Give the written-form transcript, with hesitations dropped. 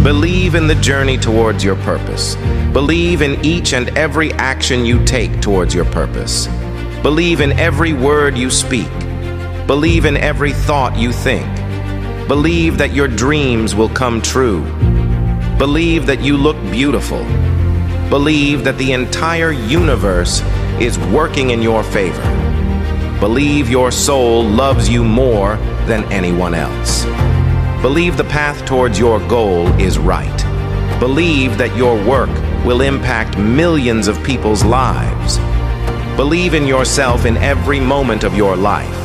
Believe in the journey towards your purpose. Believe in each and every action you take towards your purpose. Believe in every word you speak. Believe in every thought you think. Believe that your dreams will come true. Believe that you look beautiful. Believe that the entire universe is working in your favor. Believe your soul loves you more than anyone else. Believe the path towards your goal is right. Believe that your work will impact millions of people's lives. Believe in yourself in every moment of your life.